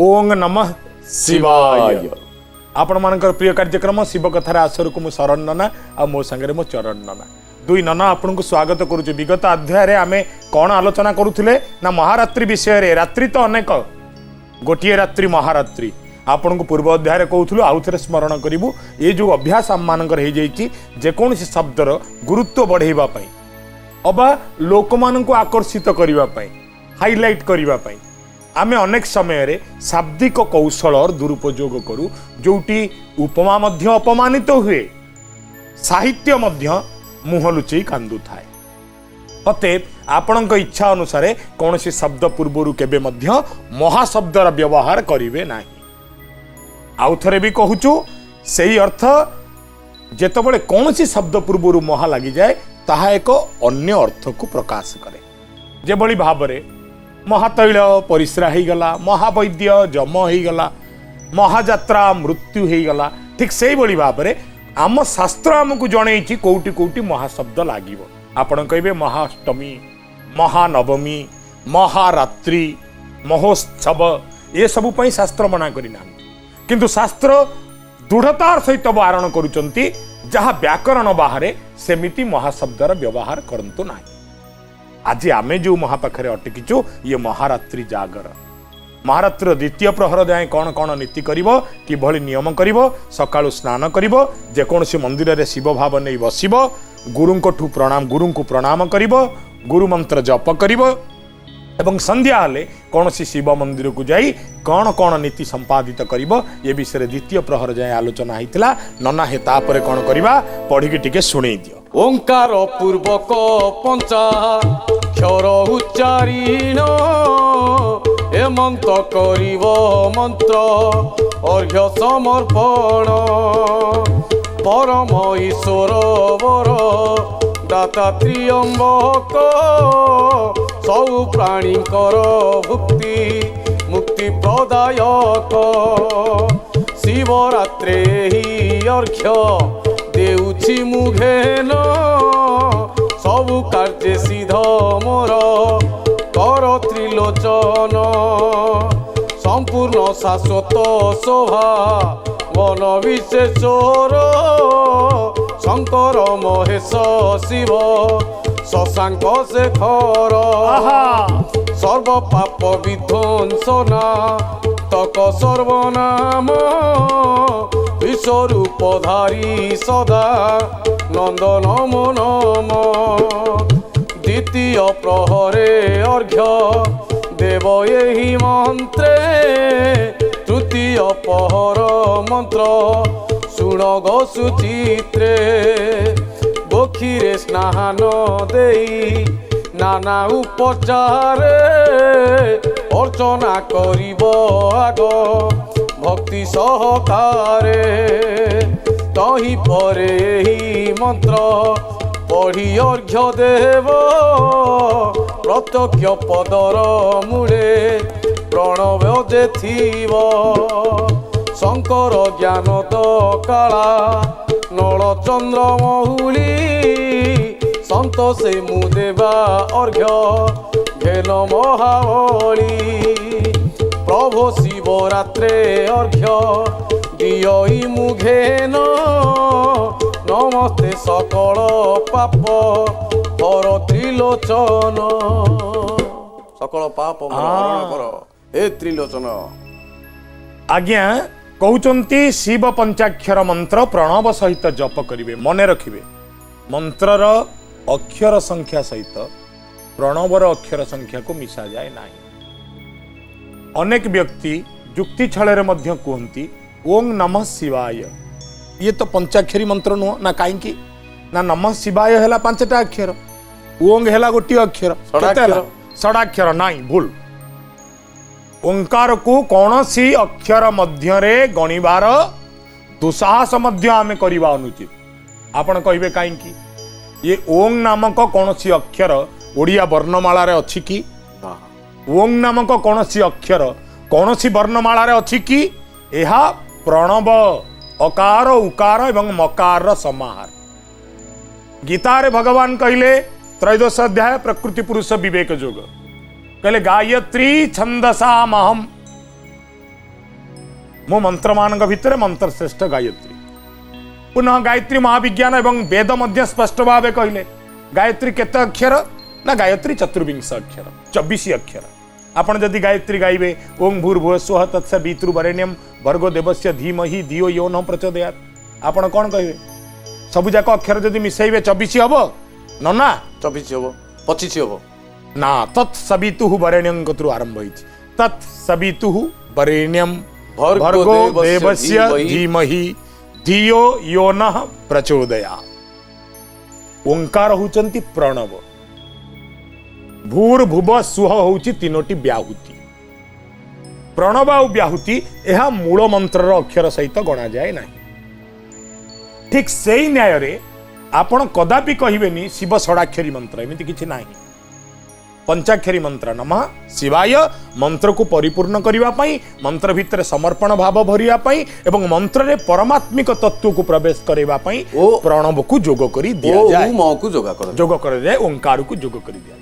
ओं नमः शिवाय। आपण मानकर प्रिय कार्यक्रम शिव कथार आसर को मु शरण नना आ मो संगे मो चरण नना दुई नना आपन को स्वागत करुचे। विगत अध्याय रे आमे कौन आलोचना करुथिले ना महारात्रि विषय रे। रात्रि तो अनेक गोटिए रात्रि महारात्रि आपन को पूर्व अध्याय रे कहउथुलु आउ थरे स्मरण करिवु। ए जो अभ्यास आम मानकर हे जाईची जे कोनसी शब्दर गुरुत्व बढ़ेबा पई अबा लोक मान को आकर्षित करिबा पई हाइलाइट करिबा पई आमे अनेक समय रे शाब्दिक कौशल दुरुपयोग करू जोटी उपमा मध्य अपमानित हुए साहित्य मध्य मुह लुचई कांदु थाए। अतएव आपणक इच्छा अनुसार कौन सी शब्द पूर्वर केबे मध्य महाशब्दर व्यवहार करिवे नाही। आउ थरे भी कहूचु सेही अर्थ जेतबळे कौन सी शब्द पूर्वर महा लागि जाए ताहा एक अन्य अर्थ को प्रकाश करे। जेभली भाबरे महातैल परिस्रा हो गला, महावैद्य जम हो गला, महाजात्रा मृत्यु हो गला। ठीक से भाई भाव में आम शास्त्र आमको जनई कौटी कौटी महाशब्द लगे। आपण कहे महाअष्टमी, महानवमी, महारात्रि, महोत्सव ये सब शास्त्र मना करना किंतु शास्त्र दृढ़तार सहित वारण करुचंती जहाँ व्याकरण बाहर सेमिति महाशब्दर व्यवहार करंतु नाही। आज आमे जो महापाखरे अटकीचु ये महारात्रि जागर। महारात्रि द्वितीय प्रहर जाए कौन कौन नीति करिवो किभली नियम करिवो सकाळु स्नान करिवो जेकोसी मंदिर रे शिव भाव नहीं बसिवो गुरु को प्रणाम करिवो गुरु मंत्र जप करिवो एवं संध्या हेले कौन सी शिव मंदिर को जाई कौन कौन नीति संपादित करिवो ये विषय द्वितीय प्रहर जाए आलोचना होइतिला। नना हे तापरे कौन करिवा पढ़ी टिके सुनै दियो। ओंकार पूर्वक पंचाक्षर उच्चारण हेमंत करिव मंत्र अर्घ्य समर्पण परम ईश्वर वर दाता त्रियंबक सब प्राणी कर भुक्ति मुक्ति प्रदायक शिवरात्रे ही अर्घ्य देउछि मुघेन सबु कार्य सिद्ध मोर कर त्रिलोचन संपूर्ण शाश्वत शोभा मन विशेषर शंकर महेश शिव शशांक शेखर सर्व पाप विध्वंसना तक सर्वनाम विश्वरूपधारी सदा नंदन नम द्वितीय प्रहरे अर्घ्य देव यही मंत्रे तृतीय पहर मंत्र शुण गो सुचित्रे गोखीरे स्नान देई नाना उपचारे अर्चना करिब आग भक्ति सहकारे तही परे ही मंत्र पढ़ी अर्घ्य देव प्रत्यक्ष पदर मूले प्रणव जे थीव शंकर ज्ञान काला नलचंद्र महुली संत से मुदेवा अर्घ्य घेन महाबली प्रभु शिवरात्रे अर्घ्य दियई मुघेन नमस्ते सकल पाप हर त्रिलोचन सकल पाप हरण कर हे त्रिलोचन। आज्ञा कहउचंती शिव पंचाक्षर मंत्र प्रणव सहित जप करिवे मने रखिवे। मंत्रर अक्षर संख्या सहित प्रणवर अक्षर संख्या को मिसा जाए नाही। अनेक व्यक्ति जुक्ति छळे मध्य कहती ओं नमः शिवाय ये तो पंचाक्षरी मंत्र नुह ना कहीं ना नमः शिवाय है पांचटा अक्षर ओंग है गोटे अक्षर षडाक्षर नाई भूल। ओंकार को कौन सी अक्षर मध्य गणिबार दुस्साहस मध्य आमे करिबा अनुचित। आपण कहिबे कहीं ये ओं नामक कौन सी अक्षर ओडिया वर्णमाला रे अछि कि ओं नामक कौन सी अक्षर कौन सी वर्णमाला रे अछि कि एहा प्रणव अकार उकार एवं मकार समाहार। गीता रे भगवान कहले त्रयोदश अध्याय प्रकृति पुरुष विवेक योग कहले गायत्री छंदसा महम मो मंत्र मान भितर मंत्र श्रेष्ठ गायत्री पुनः गायत्री महाविज्ञान एवं वेद मध्य स्पष्ट भाव कहले गायत्री केते अक्षर ना गायत्री चतुर्विंश अक्षर 24 अक्षर आपण जदि गायत्री गाइबे ओं भूर्भुवः स्वः तत्सवितुर्वरेण्यं भर्गो देवस्य धीमहि धियो यो न प्रचोदयात् आपण कोन कहबे सब जाक अक्षर जदि मिसैबे 24 हबो न ना 24 हबो 25 हबो ना तत्सवितुः वरेण्यं कतु आरंभ होइछि तत्सवितुः वरेण्यं भर्गो देवस्य धीमहि धियो यो न प्रचोदयात् ओंकार होचंती प्रणव भूर्भुव सुह होची तीनोटी व्याहुति प्रणव और व्याहुति यह मूल मंत्र अक्षर सहित गणा जाए ना ठीक से ही न्याय रे आपण कदापि कहबेनी शिव षडाक्षरी मंत्र एमती किछि नाही पंचाक्षरी मंत्र नमः शिवाय मंत्र को परिपूर्ण करने पाई मंत्र भितर समर्पण भाव भरिया पाई एवं मंत्र रे परमात्मिक तत्व को प्रवेश करने पाई प्रणव को जोग करी दिया जाए जोग कर जाए ओंकार को जोग करी दिया जाए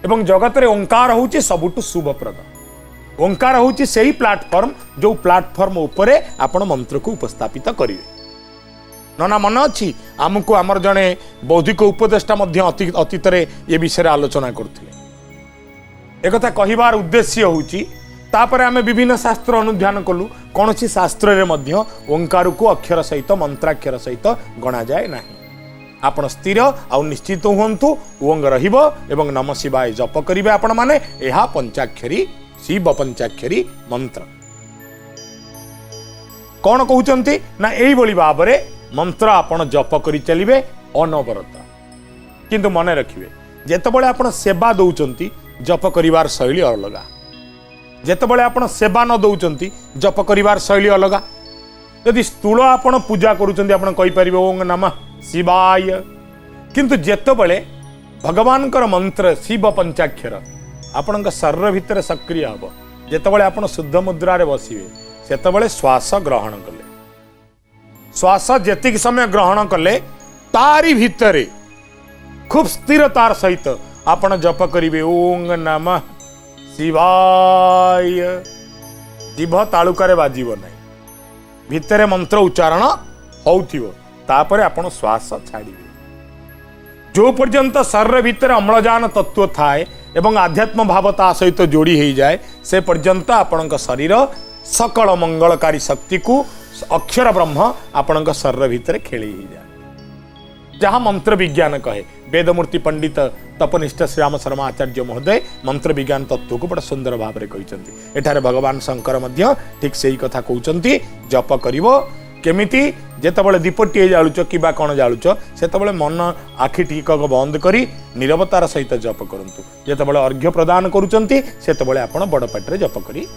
एवं जगत रे ओंकार होची सबुटु शुभप्रद ओंकार होची सही प्लेटफॉर्म जो प्लेटफॉर्म उपरे आपण मंत्र को उपस्थापित करिवे नना मन अच्छी आमको आमर जड़े बौद्धिक उपदेष्टा अतीत ये विषय आलोचना करते एक कहबार उद्देश्य होपर आम विभिन्न शास्त्र अनुध्यान कलु कौन सी शास्त्र रे ओंकार को अक्षर सहित मंत्राक्षर सहित गणा जाए ना आपण स्थिर आउ निश्चित हुंतु ओंग रहिबो एवं नम शिवाय जप करिवे आपण माने एहा पंचाक्षरी शिव पंचाक्षरी मंत्र कौन कहउचंती ना एई बोली भाबरे मंत्र आपण जप करी चलिए अनवरत किंतु मन रखिए जेतेबेले आपण सेवा दौचंती जप करिवार शैली अलग जेतेबेले आपण सेवा न दौचंती जप करिवार शैली अलग यदि स्थूल आपण पूजा करूचंती आपण कहि परिबे ओं नमः शिवाय किंतु जेतेबेले भगवानकर मंत्र शिव पंचाक्षर आपणक शरीर भितर सक्रिय हबो जेतेबेले आपण शुद्ध मुद्रा रे बसिबे सेतेबेले श्वास ग्रहण कले श्वास जेतिक समय ग्रहण कले तारी भितरे खूब स्थिरतार सहित आपण जप करिवे ओं नमः शिवाय जीभ तालुकारे बाजिबो नै भितरे मंत्र उच्चारण होउथिबो तापरे आपण श्वास छाड़िबे जो पर्यंत शरीर भितर अम्लजान तत्व थाए एवं आध्यात्म भावता सहित जोड़ी हो जाए से पर्यंत आपणक शरीर सकल मंगलकारी शक्ति को अक्षर ब्रह्म आपण शरीर भितर खेली ही जाए जहाँ मंत्र विज्ञान कहे वेदमूर्ति पंडित तपनिष्ठ श्री राम शर्मा आचार्य महोदय मंत्र विज्ञान तत्व को बड़ा सुंदर भाव में कहते एठारे भगवान शंकर मध्य ठीक से ही कथा कहते जप करिवो केमिति जेतेबेले दीपटी जालुच कि कौन जालुच सेतेबेले मन आखि टीकक बंद करी निरवतार सहित जप करंतु जेतेबेले अर्घ्य प्रदान करूचंती सेतेबेले आपण बड़ पाटरे जप करी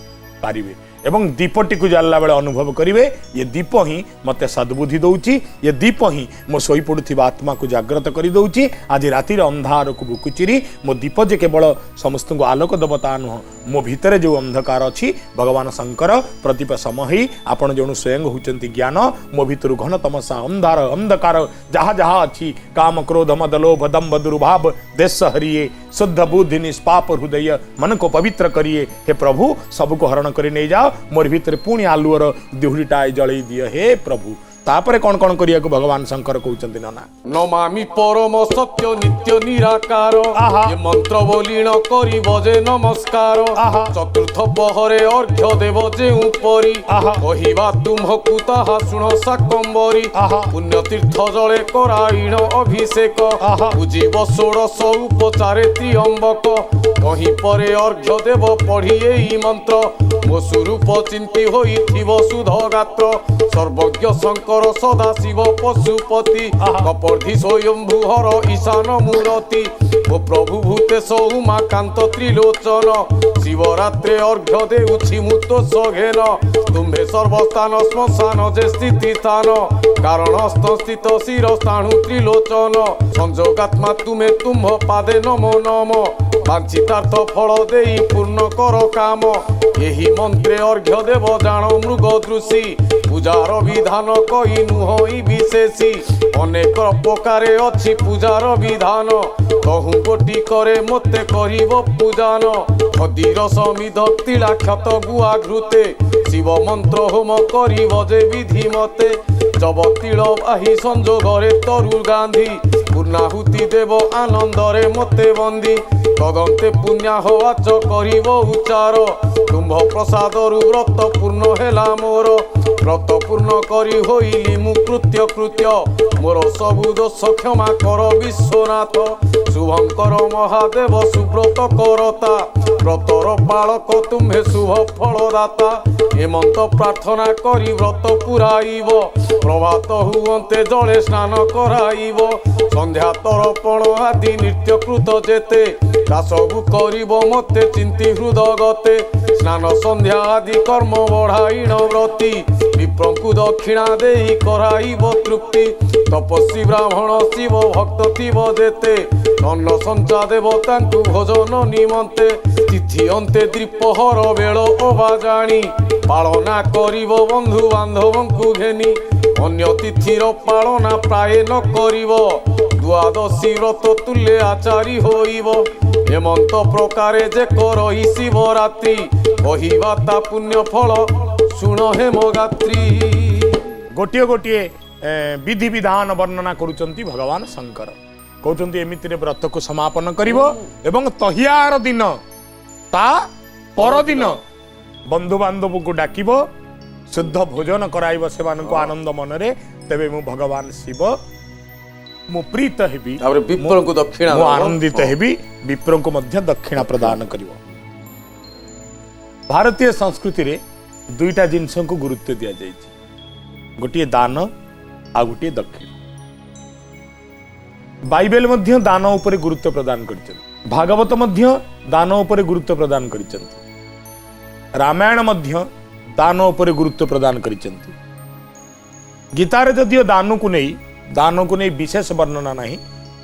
पारिबे एवं दीपटी को जाल्ला बेले अनुभव करिवे ये दीप ही मते सद्बुद्धि दउची ये दीप ही मो सोई पडुथिबा आत्मा को जागृत करी दउची आज रातिर अंधार को बुकुचिरी मो दीप जे केवल समस्त को आलोक देवता नुह मो भितरे जो अंधकार अछि भगवान शंकर प्रदीप समहि आपण जणु स्वयं होचंती ज्ञान मो भितर घन तमसा अंधार अंधकार जहा जहा अछि काम क्रोध मद लोभ दंभ दुर्भाव देश हरिये शुद्ध बुद्धि निष्पाप हृदय मन को पवित्र करिए हे प्रभु सबको हरण करी नहीं जाओ मोर भीतर पुणी आलुअर दिहुड़ीटाए जलई दिए हे प्रभु तापरे कौन कौन करिया को भगवान शंकर कहउचंती नाना नमामि परम सत्य नित्य निराकार ये मंत्र बोलीण करी बजे नमस्कार चतुर्थ पहरे अर्घ्य देव जे उपरी कहिबा तुमको ताहा सुण साकंबरी पुण्य तीर्थ जले कराइण अभिषेक पूजिब षोडश उपचारे त्रियंबक कहीं परे अर्घ्य देव पढ़ी एही मंत्र मो स्वरूप चिंती होइथिब सुध गात्र सर्वज्ञ शंकर सदा शिव पशुपति कपर्धि स्वयंभू हर ईशान मूरति ओ प्रभु भूतेश उमाकांत त्रिलोचन शिवरात्रे अर्घ्य देउछि मुत सघेन तुम्हे सर्वस्थान श्मशान जे स्थिति स्थान कारणस्थ स्थित शिरस्थाणु त्रिलोचन संजोगात्मा तुमे तुम्ह पादे नमो नम वांछितार्थ फल देई पूर्ण कर काम एही मंत्रे अर्घ्य देव जान मृग दृषि पूजार विधान कही नुहई विशेषी अनेक प्रकारे अछि पूजार विधान कहूँ गोटी करे मते करिब पूजान ଖଦୀର ସମିଧ ତିଳା କ୍ଷତ ଗୁଆ ଘୃତେ ଶିବ ମନ୍ତ୍ର ହୋମ କରିବ ଯେ ବିଧି ମତେ ଜବ ତିଳ ବାହି ସଂଯୋଗରେ ତରୁ ଗାନ୍ଧୀ ପୂର୍ଣ୍ଣାହୁତି ଦେବ ଆନନ୍ଦରେ ମତେ ବନ୍ଦୀ ତଦନ୍ତେ ପୁଣ୍ୟାହ ଆଚ କରିବ ଉଚ୍ଚାର ତୁମ୍ଭ ପ୍ରସାଦରୁ ବ୍ରତ ପୂର୍ଣ୍ଣ ହେଲା ମୋର ବ୍ରତ ପୂର୍ଣ୍ଣ କରି ହୋଇଲି ମୁଁ କୃତ୍ୟ ମୋର ସବୁ ଦୋଷ କ୍ଷମା କର ବିଶ୍ୱନାଥ ଶୁଭଙ୍କର ମହାଦେବ ସୁବ୍ରତ କରତା ବ୍ରତର ପାଳକ ତୁମ୍ଭେ ଶୁଭ ଫଳଦାତା ହେମନ୍ତ ପ୍ରାର୍ଥନା କରି ବ୍ରତ ପୁରାଇବ ପ୍ରଭାତ ହୁଅନ୍ତେ ଜଳେ ସ୍ନାନ କରାଇବ ସନ୍ଧ୍ୟା ତରପଣ ଆଦି ନିତ୍ୟକୃତ ଯେତେ ଦାସକୁ କରିବ ମତେ ଚିନ୍ତି ହୃଦଗତେ ସ୍ନାନ ସନ୍ଧ୍ୟା ଆଦି କର୍ମ ବଢ଼ାଇଣ ବ୍ରତି ବିପ୍ରଙ୍କୁ ଦକ୍ଷିଣା ଦେଇ କରାଇବ ତୃପ୍ତି ତପସ୍ୱୀ ବ୍ରାହ୍ମଣ ଶିବ ଭକ୍ତ ଥିବ ଯେତେ ଅନ୍ନ ସଞ୍ଚା ଦେବ ତାଙ୍କୁ ଭୋଜନ ନିମନ୍ତେ ତିଥି ଅନ୍ତେ ଦ୍ୱିପହର ବେଳ ଅବାଜାଣି ପାଳନା କରିବ ବନ୍ଧୁ ବାନ୍ଧବଙ୍କୁ ଘେନି ଅନ୍ୟ ତିଥିର ପାଳନା ପ୍ରାୟ ନ କରିବ ଦ୍ୱାଦଶୀ ବ୍ରତ ତୁଲ୍ୟ ଆଚାରି ହୋଇବ ହେମନ୍ତ ପ୍ରକାରେ ଯେ କରହି ଶିବରାତ୍ରି କହିବା ତା ପୁଣ୍ୟ ଫଳ ଶୁଣ ହେମଗାତ୍ରୀ। ଗୋଟିଏ ଗୋଟିଏ विधि विधान वर्णना करुचंती भगवान शंकर कहते एमिति व्रत को समापन करिवो एवं तहियार दिन ता पर दिन बंधु बांधव को डाकिबो शुद्ध भोजन कराइबो सेमाननको आनंद मनरे तेबे मु भगवान शिव मु प्रीत हेबी विप्र को दक्षिणा मु आनंदित हेबी विप्र को मध्य दक्षिणा प्रदान करिवो। भारतीय संस्कृति रे दुईटा जिनस को गुरुत्व दिया जायछि गोटे दान आ गोटे दक्षिण बाइबल मध्य दान उपरे गुरुत्व प्रदान करिसेंती भागवत मध्य दान उपरे गुरुत्व प्रदान करिसेंती रामायण मध्य दान उपरे गुरुत्व प्रदान करिसेंती गीता रे जदियो दान को नहीं विशेष वर्णना नहीं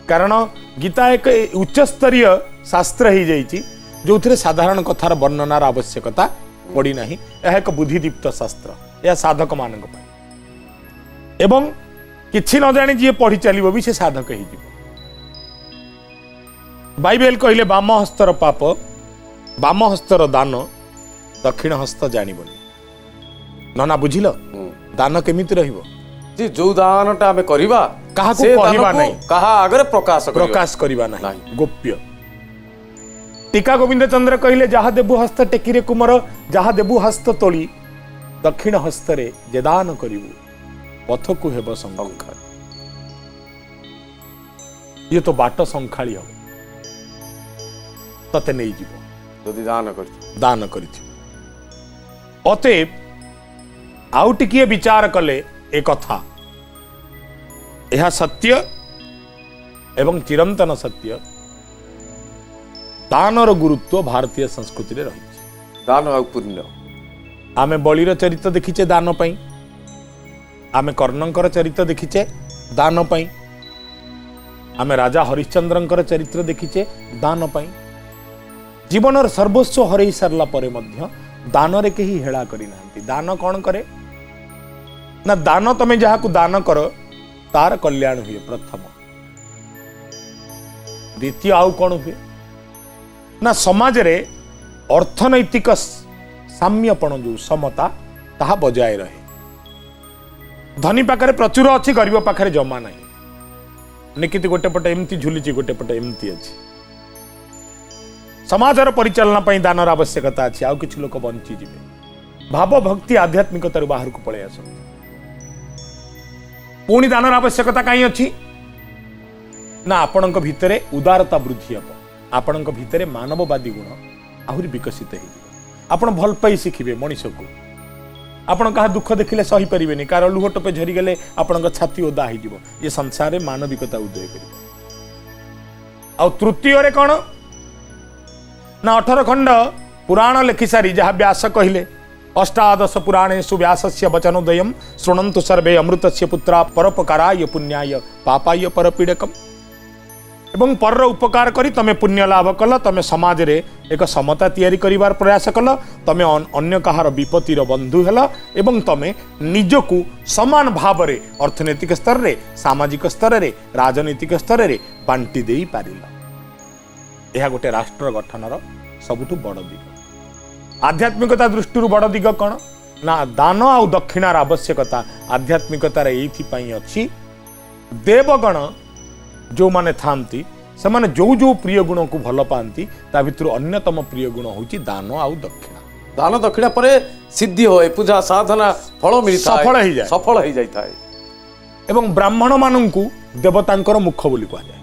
कारण गीता एक उच्च स्तरीय शास्त्र ही जाइछि जो थिरे साधारण कथार वर्णनार आवश्यकता पड़ी नहीं यह एक बुद्धिदीप्त शास्त्र यह साधक मानक पाई एवं किछि न जानी जी पढ़ी चलिबो भी से साधक ही जीव बाइबल कहले बाम हस्तर पाप बाम हस्तर दान दक्षिण हस्त जानिबनी नना बुझिल दान केमिति रहिबो जी जो दानटा हमें करिबा काहा को कहिबा नहीं काहा आगे प्रकाश करिबा नहीं गोप्य टीका गोविंद चंद्र कहले जहा देबु हस्त टेकिरे कुमर जहा देबु हस्त तोली दक्षिण हस्तरे जे दान करिबु पथ को हेब संखाली ये तो बाट संखाली हो तते नहीं जीव जदि दान करि अतएव आउ टिकिए विचार कले ए कथा यह सत्य एवं चिरंतन सत्य दानर गुरुत्व भारतीय संस्कृति रे रही दान आ पुण्य आमे बलिर चरित्र देखिचे दान पई आमे कर्णंकर चरित्र देखिचे दान पई आमे राजा हरिश्चंद्रंकर चरित्र देखिचे दान पई जीवनर सर्वस्व हरई सारला परे मध्य दान रे केही हेळा करि नांती दान कोन करे ना दान तमे जहा को दान कर तार कल्याण हुए प्रथम द्वितीय आउ कोन हुए ना समाज रे अर्थनैतिक साम्यपण जो समता ताहा बजाय रहे धनी पाखरे प्रचुर अच्छी गरीब पाखरे जमा नहीं निकिति गोटे पटे एमती झुलिची गोटे पटे एमती अच्छी समाजर परिचालना पई दानर आवश्यकता अच्छी आउ किछि लोक बंची जिवे भाव भक्ति आध्यात्मिकतार बाहर को पळे आस पुणी दानर आवश्यकता कहीं अच्छी ना आपणक भितरे उदारता वृद्धि हे आपणक भितरे मानववादी गुण आहुरी विकसित हो आपण भल पाई शिखिबे मनीष को आपण कहा दुख देखिले सही परिबेनी कार लुह टपे झरी गले आपण छाती ओदा हो ये संसार में मानविकता उदय कर तृतीय रे कौन ना 18 खंड पुराण लेखि सारी जहाँ व्यास कहले अष्टादश पुराणेषु व्यासस्य वचनोदयं शृणन्तु सर्वे अमृतस्य पुत्रा परोपकाराय पुण्याय पापाय परपीडकम् एवं पर उपकार करी तमे पुण्य लाभ कल तमे समाज रे एक समता तैयारी करिवार प्रयास कल तमे अन्य कहार विपत्तिर बंधु हेल एवं तमे निजकु समान भाव रे अर्थनैतिक स्तर रे सामाजिक स्तर रे राजनैतिक स्तर रे बांटी देई पारिल यह गोटे राष्ट्र गठनर सबुठु बड़ दिग आध्यात्मिकता दृष्टि बड़ दिग कौन ना दान आउ दक्षिणार आवश्यकता आध्यात्मिकतार एइथिपाई अछि देवगण जो माने थांती से माने जो जो प्रिय गुण को भल पाती ता भितर अन्यतम प्रिय गुण होची दान आउ दक्षिणा दान दक्षिणा परे सिद्धि होए पूजा साधना फल मिलता सफल हो जाए एवं ब्राह्मण मानंकु देवतांकर मुख बोली कहा जाए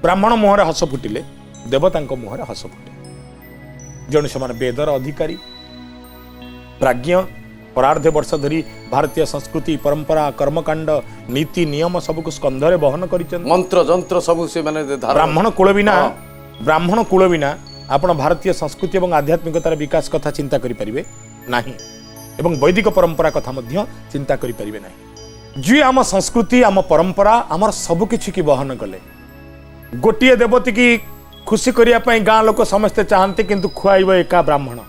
ब्राह्मण मुहरे हस फुटिले देवतांक मुहरे हस फुटे जण से वेदर अधिकारी प्राज्ञ परार्ध वर्ष धरी भारतीय संस्कृति परंपरा कर्मकांड नीति नियम सबको स्कंधरे बहन कर मंत्र जंत्र सब से माने ब्राह्मण कूल बिना आपण भारतीय संस्कृति और आध्यात्मिकतार विकास कथा चिंता करें ना एवं वैदिक परंपरा कथा चिंता करें ना जी आम संस्कृति आम परंपरा आमर सबकि की बहन कले गोटे देवती की खुशी करने गाँ लोक समस्ते चाहते किंतु खुआब एका ब्राह्मण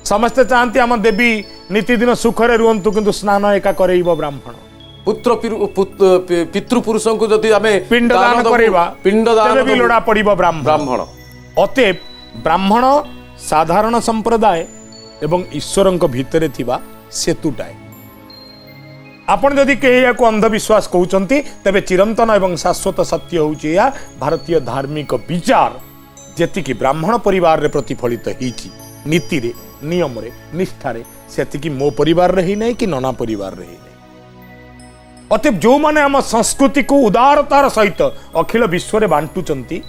समस्ते चाहती आम देवी नीतिदिन सुखरे रुहतु किंतु स्नान एका करैब ब्राह्मण पुत्र पितृपुरुष को जदि आमे पिंडदान करैबा पिंडदान भी लोड़ा पड़िबो ब्राह्मण अतएव ब्राह्मण साधारण संप्रदाय एवं ईश्वरंक भितरे थिबा सेतुटाए आपण जदि कहीं को अंधविश्वास कहते तेरे चिरंतन एवं शाश्वत सत्य होउछि या भारतीय धार्मिक विचार जेतिकी ब्राह्मण परिवार रे प्रतिफलित होइछि नीति रे नियम रे निष्ठा रे सेतिकी मो परिवार रे ही नहीं कि नना परिवार रे ही नहीं अतएव जो माने आम संस्कृति को उदारतार सहित अखिल विश्व रे बांटुचंती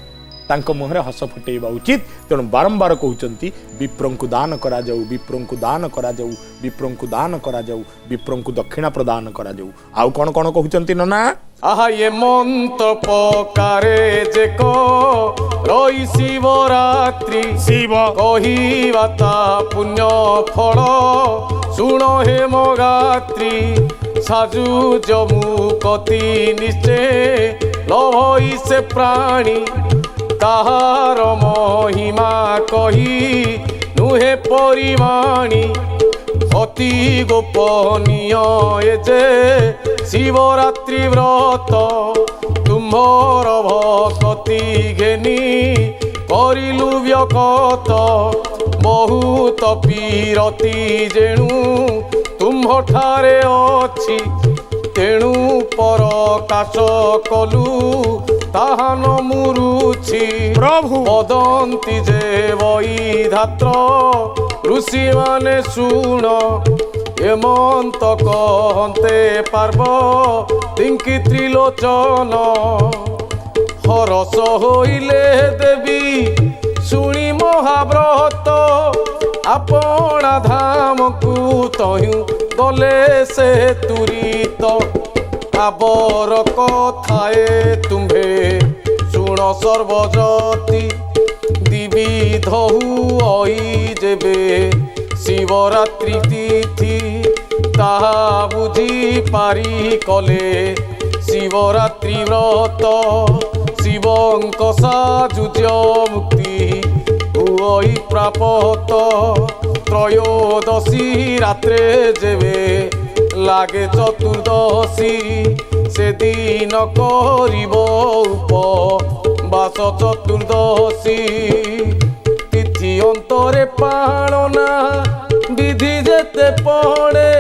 तांको मुहरे हस फुटेबा उचित तेणु बारंबार कहते विप्रंकु दान करा जाऊ विप्रंकु दान करा जाऊ विप्रंकु दान करा जाऊ विप्रंकु दक्षिणा प्रदान करा जाऊ आउ कोन कोन कहते नना आहा ये मंत्र पकारे जे को रई शिवरात्रि शिव कहिबा ता पुण्य फल सुण हे मोगात्री साजु जमु कति निश्चय लभई से प्राणी ताहार महिमा कही नुहे परिमाणी अति गोपनीय ए जे शिवरात्रि व्रत तुम्हर भक्ति घेनी करिलु व्यकत बहुत पीरती जेणु तुम्ह ठारे अछि तेणु परकाश कलु ताहान मुरुछि प्रभु वदन्ति जे वै धात्र ऋषि माने शुण हेमंत कहन्ते पार्वतींकि त्रिलोचन हरस होइले देवी शुणी महाव्रत आपणा धाम को तहु गले से तुरीत आबर कथाए तुम्हे शुण सर्वजति दिविध हुई जेबे शिवरात्रि तिथि ताहा बुझी पारी कले शिवरात्रि व्रत शिवंक साजुज मुक्ति हुई प्राप्त त्रयोदशी रात्रे जेबे लागे चतुर्दशी से दिन करिब उपवास चतुर्दशी तिथि अंतरे पालना विधि जेते पड़े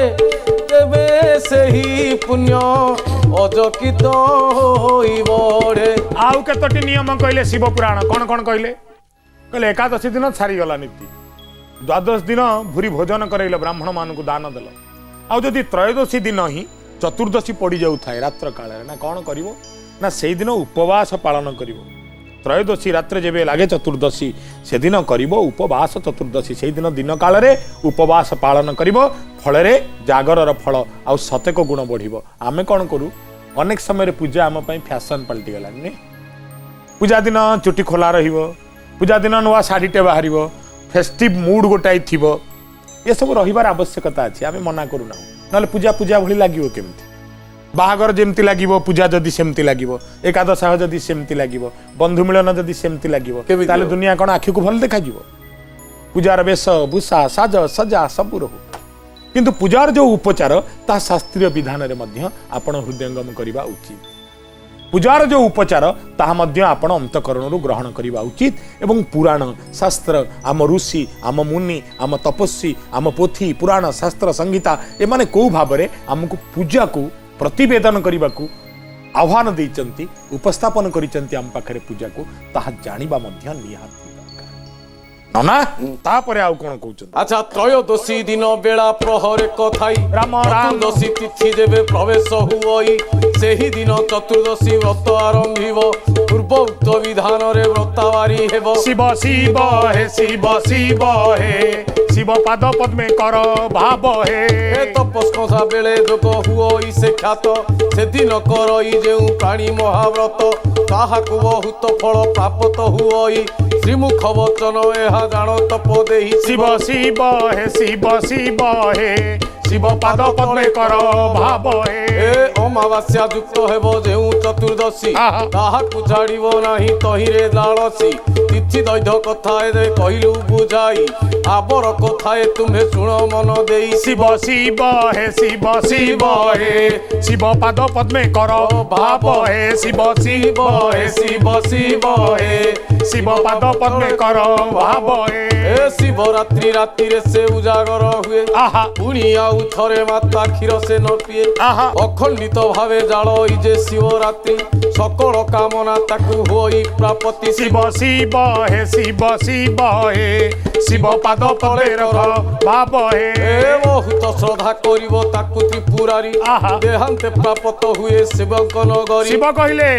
तेबे सही पुण्य अजकित होई बड़े आउ केतोटी नियम कहले शिव पुराण कौन कौन कहले एकादशी दिन सारी गला नीति द्वादश दिन भूरी भोजन करैल ब्राह्मण मानक दान देल आउ जदि त्रयोदशी दिन ही चतुर्दशी पड़ जाऊ थाए रात्र काल ना कौन करिवो ना से दिन उपवास पालन करिवो त्रयोदशी रात्र जेबे लागे चतुर्दशी से दिन करिवो उपवास चतुर्दशी से दिन दिन काल रे उपवास पालन करिवो फल रे जागरर फल आउ सतेक गुण बढ़िवो आमे कौन करू अनेक समय पूजा आम पई फैशन पलटि गलानी पूजा दिन चुटी खोला रहिवो पूजा दिन नुआ शाढ़ीटे बाहर फेस्टिव मूड गोटाई थी ये सब रहिबार आवश्यकता अच्छी आम मना करूना ना पूजा पूजा भली लगे केमती बाहागर जमती लगे पूजा जदि सेमती लगे एकादशाह जदि सेमती लगे बंधु मिलन जदि सेमती लगे ताले दुनिया कौन आखि को भल देखा पूजार बेश भूषा साज सजा सबू रहू किंतु पूजार जो उपचार ता शास्त्रीय विधान रे मध्य आपण हृदयंगम करबा उचित पूजार जो उपचार ताहा मध्य आपण अंतकरणरू ग्रहण करवा उचित एवं पुराण शास्त्र आम ऋषि आम मुनि आम तपस्वी आम पोथी पुराण शास्त्र संहिता एमाने को भाव में आमको पूजा को प्रतिवेदन करने को आह्वान देइचंती उपस्थापन करिचंती आम पाखरे पूजा को ताहा जानिबा मध्य निहाती दरकार नना तापरे आउ कोन कहउचंती अच्छा त्रयोदशी दिन बेला प्रहरे कथाई राम राम चतुर्दशी तिथि जेबे प्रवेश हुई सेही दिन चतुर्दशी व्रत आरंभिव पूर्व उक्त विधान रे व्रतावारी हेबो शिव शिव हे शिव शिव हे शिव पाद पद्मे कर भाव हे तपस्कथा बेले जोग हुई से ख्यात से दिन करई जेउ प्राणी महाव्रत ताहाकु बहुत फल प्राप्त हुई श्रीमुख वचन एहा जान तप देहि शिव शिव हे शिव शिव हे शिव पाद पद्मे कर भाव हे अमावास्या युक्त हेब जेउ चतुर्दशी आहा। ताहाकु छाड़िब नाही तहिरे लालसी तिथि दैध कथा ए कहिलु बुझाई आबर कथा ए तुम्हे सुण मन देई शिव शिव हे शिव शिव हे शिव पाद पद्मे कर भाव हे शिव शिव हे शिव शिव हे शिव पाद पद्मे कर भाव हे शिवरात्रि राति रे से उजागर हुए आहा पुणी आउ थरे माता क्षीर से न पिए आहा अखंडित भावे जाल जे शिवरात्रि सकल कामना ताकु होई प्राप्ति शिव शिव हे शिव शिव हे शिव पाद पद्मे रख भाव हे बहुत श्रद्धा करिव ताकु त्रिपुरारी आहा। देहांते प्राप्त हुए शिवक नगरी शिव कहले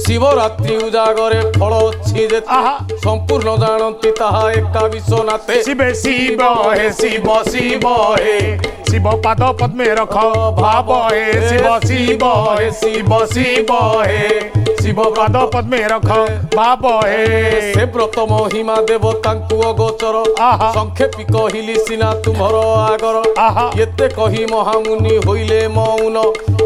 शिवरात्रि उजागरे फल अछि जे आहा संपूर्ण जानती ताहा एका विश्वनाथे शिव शिव हे शिव शिव हे शिव पाद पद्मे रख भाव हे शिव शिव हे शिव शिव हे शिव पाद पद्मे रख भाव हे से व्रत महिमा देवतांकु अगोचर आहा। संक्षेपी कहिली सिना तुमर आगर आहा एते कही महामुनि होइले मौन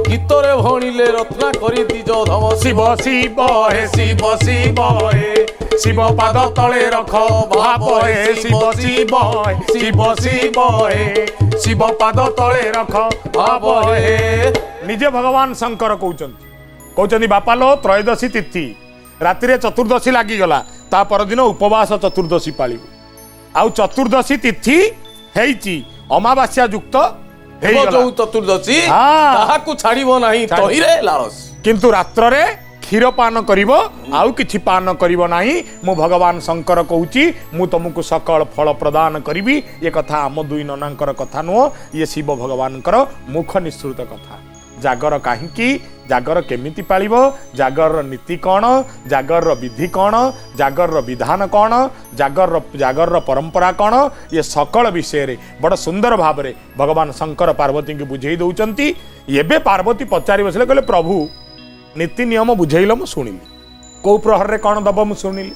गीतरे भणिले रत्ना करी दिज धम शिव शिव हे शिव शिव हे शिव पाद तले रख भाव हे शिव शिव हे शिव शिव हे शिव पाद तले रख भाव हे निजे भगवान शंकर कहउचंती बापा लो त्रयोदशी तिथि राति रे चतुर्दशी लागी गला ता परदिन उपवास चतुर्दशी पालिबु आउ चतुर्दशी तिथि हेइची अमावास्या युक्त हेब जो चतुर्दशी हाँ। ताहाकु छाड़िबो नाही तहिरे लालस किंतु रात्र रे क्षीर पान करिवो आउ किछि पान करिवो नाही मु भगवान शंकर कहूची मु तुमको सकल फल प्रदान करिवि ये कथा आम दुई ननांकर कथा नुह ये शिव भगवानकर मुख निश्रुत कथा जागर काहींकी जागर केमिति पालिबो जागर नीति कौन जागर विधि कौन जागर विधान कौन जागर परंपरा कौन ये सकल विषय रे बड़ सुंदर भाव रे भगवान शंकर पार्वती को बुझेई दउचंती एबे पार्वती पचारि बसले कहले प्रभु नीति नियम बुझेइल मु सुनिली को प्रहर रे कौन दब मु सुनिली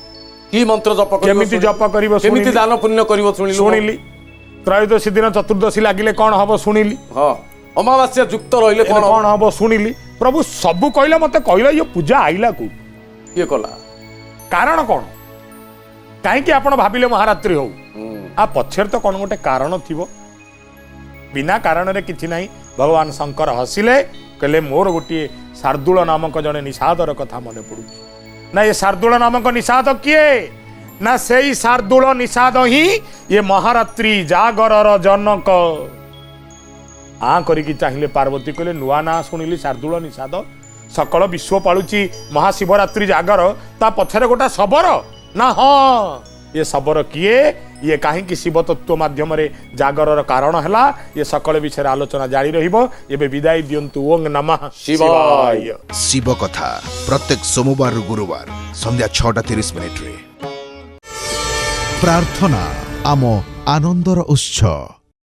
की मंत्र जप करिवो केमिति जप करिवो केमिति दान पुण्य करिवो सुनिली त्रयोदशी दिन चतुर्दशी लागिले कौन हबो सुनिली हां अमावास्या युक्त रहिले कौन हबो सुनिली प्रभु सबु कहले मते कहले ये पूजा आइला को ये कला कारण कौन कहीं आपण भाविले महारात्रि हो आ पछर तो कौन गोटे कारण थिबो बिना कारण रे किछि नाही भगवान शंकर हसिले कहले मोर गोटे शार्दूल नामक जने निषादर कथा मने पड़ू ना ये शार्दूल नामक निषाद किए ना सेई शार्दूल निषाद ही ये महारात्रि जागरर जनक आ करिकी चाहिए पार्वती कहले नुआ ना शुणिली शार्दूल निषाद सकल विश्व पालुची महाशिवरात्रि जागर ता पछरे गोटा शबर ना हाँ ये शबर किए ये कहीं शिव तत्व माध्यम जागर कारण है ये सकल विषय आलोचना जारी रहिबो एबे विदाई दियंतु ओं नमः शिवाय शिव कथा प्रत्येक सोमवार गुरुवार संध्या 6:30 रे प्रार्थना आम आनंदर उत्सव।